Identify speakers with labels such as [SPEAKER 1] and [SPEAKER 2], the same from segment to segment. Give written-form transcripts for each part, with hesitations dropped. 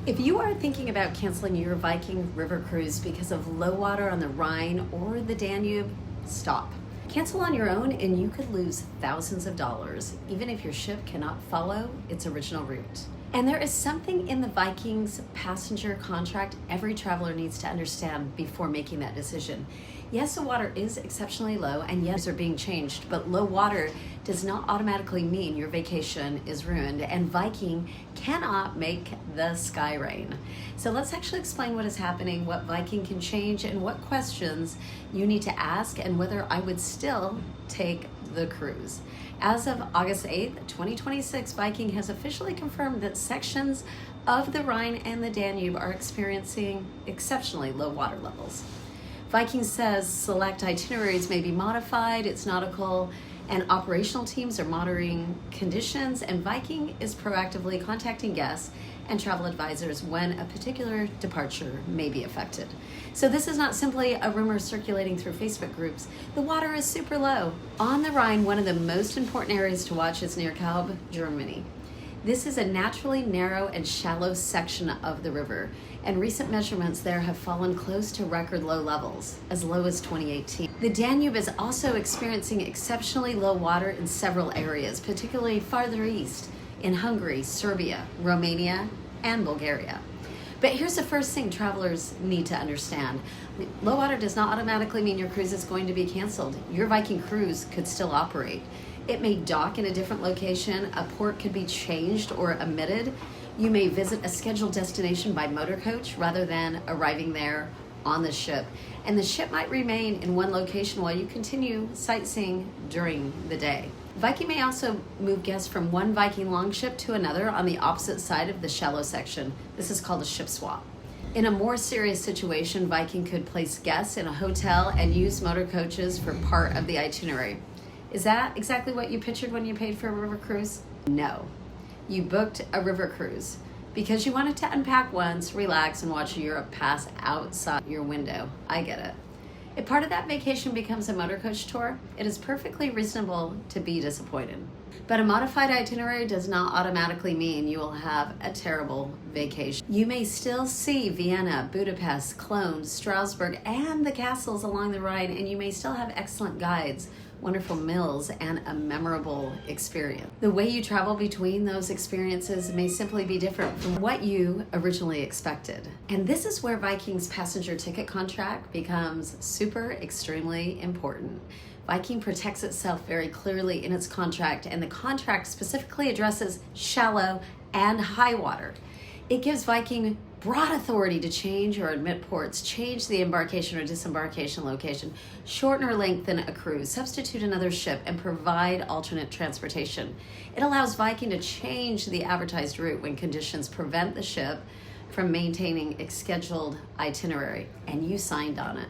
[SPEAKER 1] If you are thinking about canceling your Viking River Cruise because of low water on the Rhine or the Danube, stop. Cancel on your own and you could lose thousands of dollars, even if your ship cannot follow its original route. And there is something in the Viking's passenger contract every traveler needs to understand before making that decision. Yes, the water is exceptionally low and yes, are being changed, but low water does not automatically mean your vacation is ruined, and Viking cannot make the sky rain. So let's actually explain what is happening, what Viking can change, and what questions you need to ask, and whether I would still take the cruise. As of August 8th, 2026, Viking has officially confirmed that sections of the Rhine and the Danube are experiencing exceptionally low water levels. Viking says select itineraries may be modified, its nautical and operational teams are monitoring conditions, and Viking is proactively contacting guests and travel advisors when a particular departure may be affected. So this is not simply a rumor circulating through Facebook groups. The water is super low. On the Rhine, one of the most important areas to watch is near Kalb, Germany. This is a naturally narrow and shallow section of the river, and recent measurements there have fallen close to record low levels, as low as 2018. The Danube is also experiencing exceptionally low water in several areas, particularly farther east in Hungary, Serbia, Romania, and Bulgaria. But here's the first thing travelers need to understand. Low water does not automatically mean your cruise is going to be canceled. Your Viking cruise could still operate. It may dock in a different location, a port could be changed or omitted. You may visit a scheduled destination by motorcoach rather than arriving there on the ship. And the ship might remain in one location while you continue sightseeing during the day. Viking may also move guests from one Viking longship to another on the opposite side of the shallow section. This is called a ship swap. In a more serious situation, Viking could place guests in a hotel and use motorcoaches for part of the itinerary. Is that exactly what you pictured when you paid for a river cruise? No. You booked a river cruise because you wanted to unpack once, relax, and watch Europe pass outside your window. I get it. If part of that vacation becomes a motorcoach tour, it is perfectly reasonable to be disappointed. But a modified itinerary does not automatically mean you will have a terrible vacation. You may still see Vienna, Budapest, Cologne, Strasbourg, and the castles along the Rhine, and you may still have excellent guides, wonderful meals, and a memorable experience. The way you travel between those experiences may simply be different from what you originally expected. And this is where Viking's passenger ticket contract becomes super extremely important. Viking protects itself very clearly in its contract, and the contract specifically addresses shallow and high water. It gives Viking broad authority to change or omit ports, change the embarkation or disembarkation location, shorten or lengthen a cruise, substitute another ship, and provide alternate transportation. It allows Viking to change the advertised route when conditions prevent the ship from maintaining a scheduled itinerary, and you signed on it.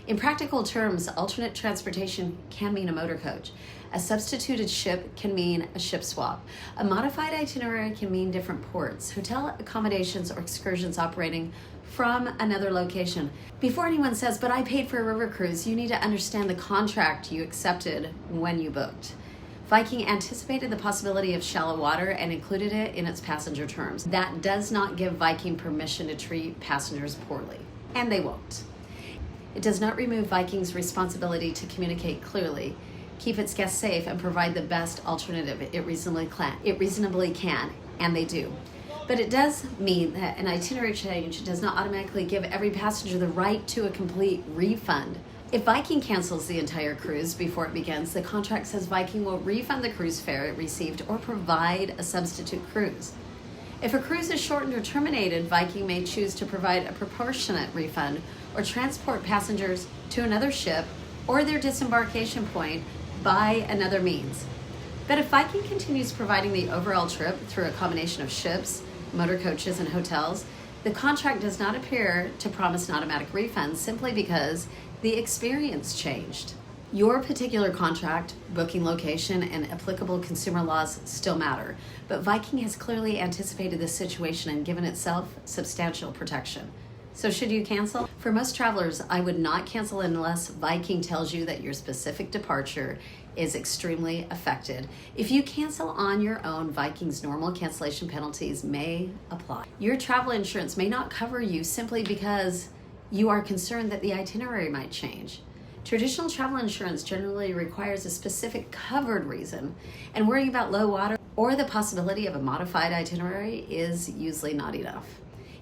[SPEAKER 1] In practical terms, alternate transportation can mean a motorcoach. A substituted ship can mean a ship swap. A modified itinerary can mean different ports, hotel accommodations, or excursions operating from another location. Before anyone says, but I paid for a river cruise, you need to understand the contract you accepted when you booked. Viking anticipated the possibility of shallow water and included it in its passenger terms. That does not give Viking permission to treat passengers poorly, and they won't. It does not remove Viking's responsibility to communicate clearly, keep its guests safe, and provide the best alternative it reasonably can, and they do. But it does mean that an itinerary change does not automatically give every passenger the right to a complete refund. If Viking cancels the entire cruise before it begins, the contract says Viking will refund the cruise fare it received or provide a substitute cruise. If a cruise is shortened or terminated, Viking may choose to provide a proportionate refund or transport passengers to another ship or their disembarkation point by another means. But if Viking continues providing the overall trip through a combination of ships, motor coaches, and hotels, the contract does not appear to promise an automatic refund simply because the experience changed. Your particular contract, booking location, and applicable consumer laws still matter, but Viking has clearly anticipated this situation and given itself substantial protection. So should you cancel? For most travelers, I would not cancel unless Viking tells you that your specific departure is extremely affected. If you cancel on your own, Viking's normal cancellation penalties may apply. Your travel insurance may not cover you simply because you are concerned that the itinerary might change. Traditional travel insurance generally requires a specific covered reason, and worrying about low water or the possibility of a modified itinerary is usually not enough.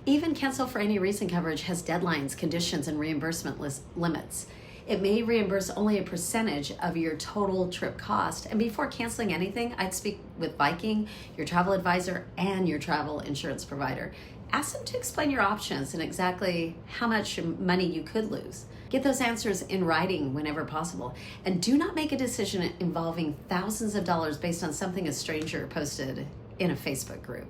[SPEAKER 1] Even cancel for any reason coverage has deadlines, conditions, and reimbursement limits. It may reimburse only a percentage of your total trip cost. And before canceling anything, I'd speak with Viking, your travel advisor, and your travel insurance provider. Ask them to explain your options and exactly how much money you could lose. Get those answers in writing whenever possible. And do not make a decision involving thousands of dollars based on something a stranger posted in a Facebook group.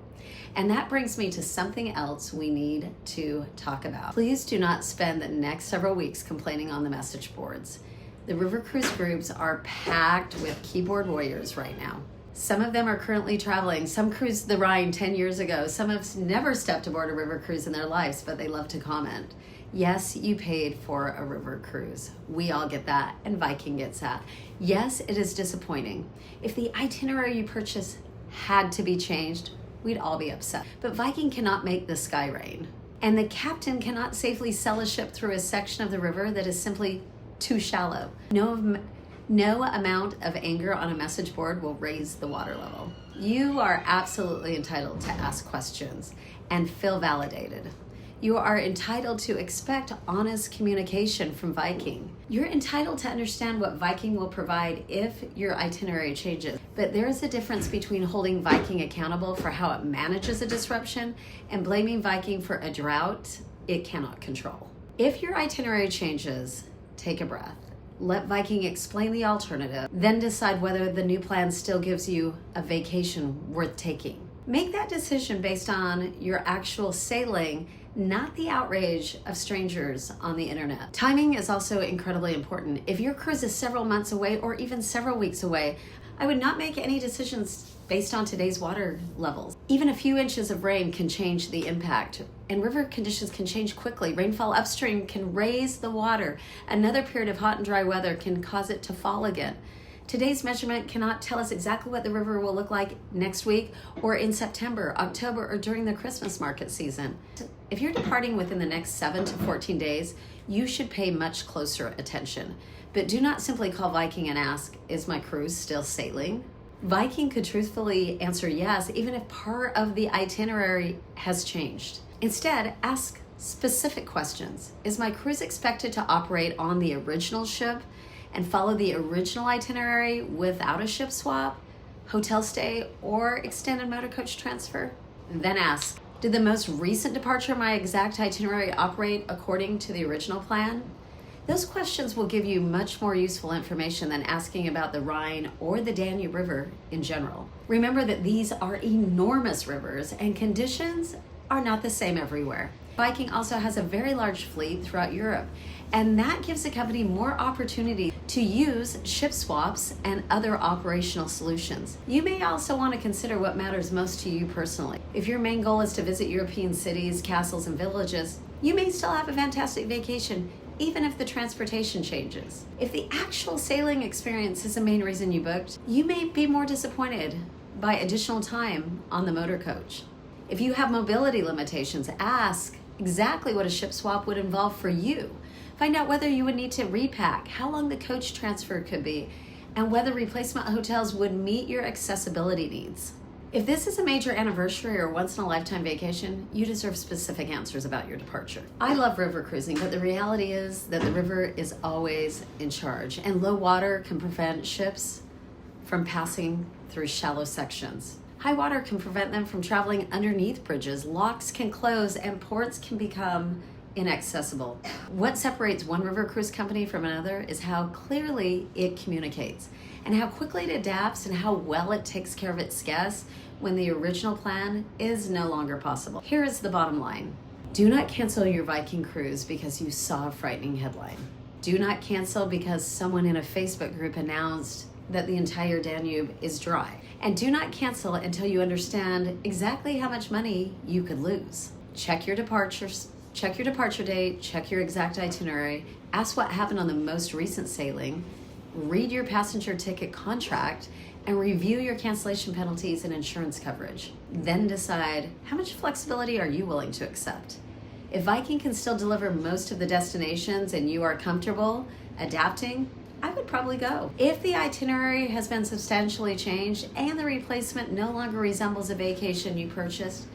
[SPEAKER 1] And that brings me to something else we need to talk about. Please do not spend the next several weeks complaining on the message boards. The River Cruise groups are packed with keyboard warriors right now. Some of them are currently traveling. Some cruised the Rhine 10 years ago. Some have never stepped aboard a river cruise in their lives, but they love to comment. Yes, you paid for a river cruise. We all get that, and Viking gets that. Yes, it is disappointing. If the itinerary you purchased had to be changed, we'd all be upset. But Viking cannot make the sky rain. And the captain cannot safely sell a ship through a section of the river that is simply too shallow. No amount of anger on a message board will raise the water level. You are absolutely entitled to ask questions and feel validated. You are entitled to expect honest communication from Viking. You're entitled to understand what Viking will provide if your itinerary changes. But there is a difference between holding Viking accountable for how it manages a disruption and blaming Viking for a drought it cannot control. If your itinerary changes, take a breath. Let Viking explain the alternative, then decide whether the new plan still gives you a vacation worth taking. Make that decision based on your actual sailing, not the outrage of strangers on the internet. Timing is also incredibly important. If your cruise is several months away or even several weeks away, I would not make any decisions based on today's water levels. Even a few inches of rain can change the impact, and river conditions can change quickly. Rainfall upstream can raise the water. Another period of hot and dry weather can cause it to fall again. Today's measurement cannot tell us exactly what the river will look like next week or in September, October, or during the Christmas market season. If you're departing within the next 7 to 14 days, you should pay much closer attention. But do not simply call Viking and ask, is my cruise still sailing? Viking could truthfully answer yes, even if part of the itinerary has changed. Instead, ask specific questions. Is my cruise expected to operate on the original ship and follow the original itinerary without a ship swap, hotel stay, or extended motorcoach transfer? Then ask, did the most recent departure of my exact itinerary operate according to the original plan? Those questions will give you much more useful information than asking about the Rhine or the Danube River in general. Remember that these are enormous rivers and conditions are not the same everywhere. Viking also has a very large fleet throughout Europe, and that gives the company more opportunity to use ship swaps and other operational solutions. You may also want to consider what matters most to you personally. If your main goal is to visit European cities, castles, and villages, you may still have a fantastic vacation, even if the transportation changes. If the actual sailing experience is the main reason you booked, you may be more disappointed by additional time on the motorcoach. If you have mobility limitations, ask exactly what a ship swap would involve for you. Find out whether you would need to repack, how long the coach transfer could be, and whether replacement hotels would meet your accessibility needs. If this is a major anniversary or once-in-a-lifetime vacation, you deserve specific answers about your departure. I love river cruising, but the reality is that the river is always in charge, and low water can prevent ships from passing through shallow sections. High water can prevent them from traveling underneath bridges, locks can close, and ports can become inaccessible. What separates one river cruise company from another is how clearly it communicates and how quickly it adapts and how well it takes care of its guests when the original plan is no longer possible. Here is the bottom line. Do not cancel your Viking cruise because you saw a frightening headline. Do not cancel because someone in a Facebook group announced that the entire Danube is dry. And do not cancel until you understand exactly how much money you could lose. Check your departure date, check your exact itinerary, ask what happened on the most recent sailing, read your passenger ticket contract, and review your cancellation penalties and insurance coverage. Then decide, how much flexibility are you willing to accept? If Viking can still deliver most of the destinations and you are comfortable adapting, I would probably go. If the itinerary has been substantially changed and the replacement no longer resembles a vacation you purchased,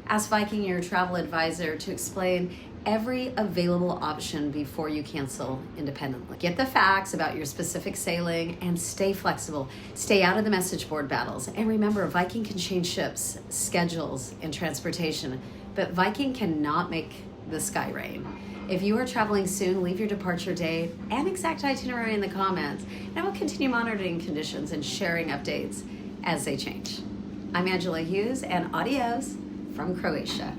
[SPEAKER 1] ask Viking, your travel advisor, to explain every available option before you cancel independently. Get the facts about your specific sailing and stay flexible. Stay out of the message board battles. And remember, Viking can change ships, schedules, and transportation, but Viking cannot make the sky rain. If you are traveling soon, leave your departure date and exact itinerary in the comments, and I will continue monitoring conditions and sharing updates as they change. I'm Angela Hughes, and adios from Croatia.